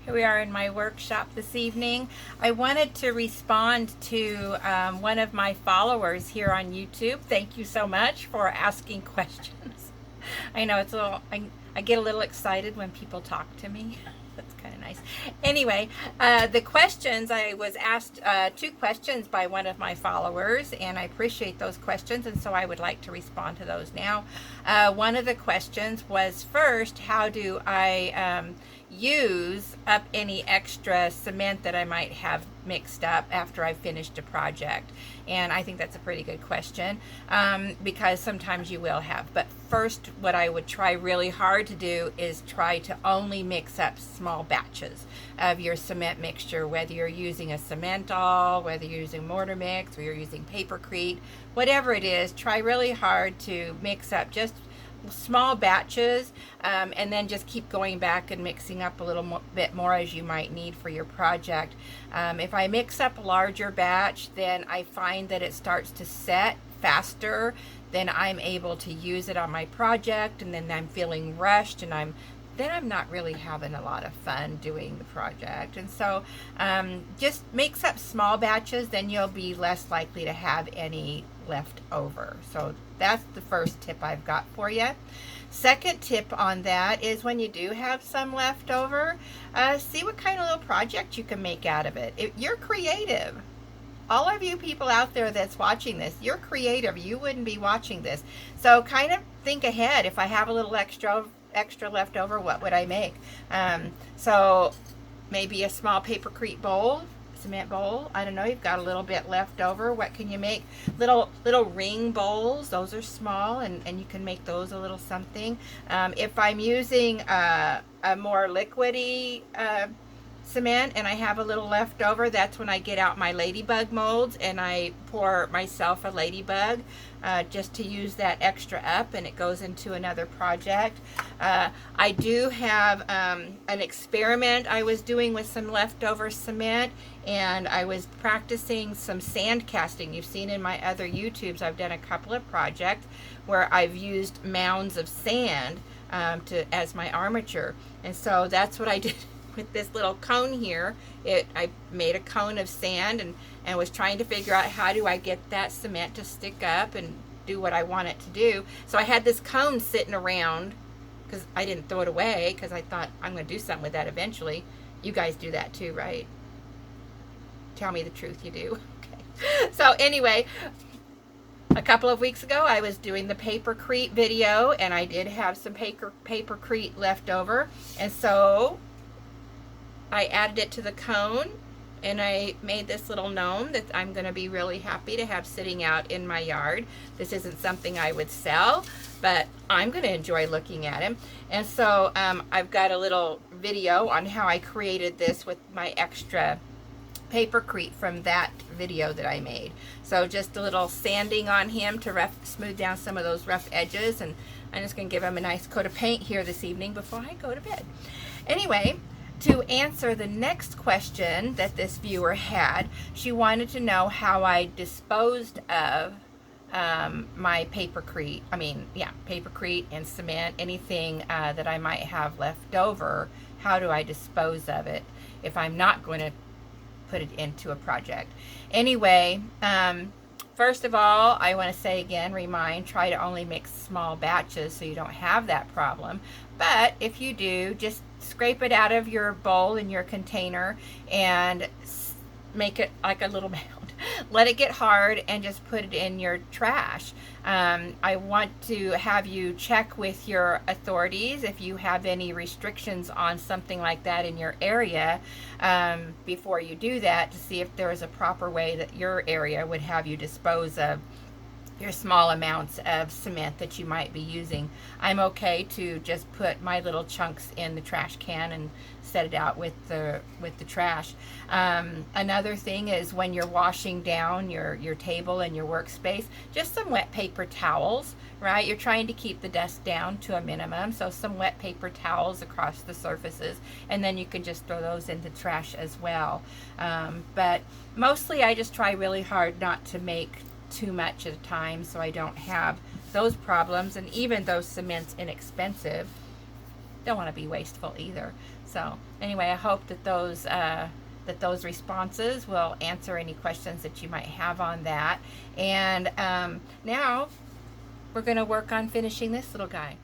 Here we are in my workshop this evening. I wanted to respond to one of my followers here on YouTube. Thank you so much for asking questions. I know it's a little, I get a little excited when people talk to me. That's kind of nice. Anyway, the questions, I was asked 2 questions by one of my followers, and I appreciate those questions, and so I would like to respond to those now. One of the questions was, first, how do I use up any extra cement that I might have mixed up after I've finished a project? And I think that's a pretty good question, because sometimes you will have. But first, what I would try really hard to do is try to only mix up small batches of your cement mixture, whether you're using a Cementol, whether you're using mortar mix, or you're using papercrete, whatever it is. Try really hard to mix up just small batches, and then just keep going back and mixing up a little bit more as you might need for your project. If I mix up a larger batch, then I find that it starts to set faster. Then I'm able to use it on my project, and then I'm feeling rushed, and I'm not really having a lot of fun doing the project. And so just mix up small batches, then you'll be less likely to have any left over. So that's the first tip I've got for you. Second tip on that is, when you do have some left over, see what kind of little project you can make out of it. You're creative. All of you people out there that's watching this, you're creative. You wouldn't be watching this. So kind of think ahead. If I have a little extra left over, what would I make? So maybe a small papercrete bowl, cement bowl. I don't know, you've got a little bit left over. What can you make? Little ring bowls. Those are small, and you can make those a little something. If I'm using a more liquidy cement and I have a little left over, that's when I get out my ladybug molds and I pour myself a ladybug just to use that extra up, and it goes into another project. I do have an experiment I was doing with some leftover cement, and I was practicing some sand casting. You've seen in my other YouTubes I've done a couple of projects where I've used mounds of sand as my armature, and so that's what I did with this little cone here. I made a cone of sand and was trying to figure out, how do I get that cement to stick up and do what I want it to do. So I had this cone sitting around, because I didn't throw it away, because I thought I'm going to do something with that eventually. You guys do that too, right? Tell me the truth, you do. Okay. So anyway, a couple of weeks ago I was doing the papercrete video, and I did have some papercrete left over, and so I added it to the cone, and I made this little gnome that I'm going to be really happy to have sitting out in my yard. This isn't something I would sell, but I'm going to enjoy looking at him. And so I've got a little video on how I created this with my extra papercrete from that video that I made. So just a little sanding on him to smooth down some of those rough edges, and I'm just going to give him a nice coat of paint here this evening before I go to bed. Anyway, to answer the next question that this viewer had, she wanted to know how I disposed of my papercrete. Papercrete and cement, anything that I might have left over. How do I dispose of it if I'm not going to put it into a project? Anyway, first of all, I want to say again, try to only mix small batches so you don't have that problem. But if you do, just scrape it out of your bowl in your container and make it like a little mound. Let it get hard and just put it in your trash. I want to have you check with your authorities if you have any restrictions on something like that in your area before you do that, to see if there is a proper way that your area would have you dispose of your small amounts of cement that you might be using. I'm okay to just put my little chunks in the trash can and set it out with the trash. Another thing is, when you're washing down your table and your workspace, just some wet paper towels, right? You're trying to keep the dust down to a minimum, so some wet paper towels across the surfaces, and then you can just throw those in the trash as well. But mostly I just try really hard not to make too much at a time, so I don't have those problems. And even though cement's inexpensive, don't want to be wasteful either. So anyway, I hope that those responses will answer any questions that you might have on that. And now we're going to work on finishing this little guy.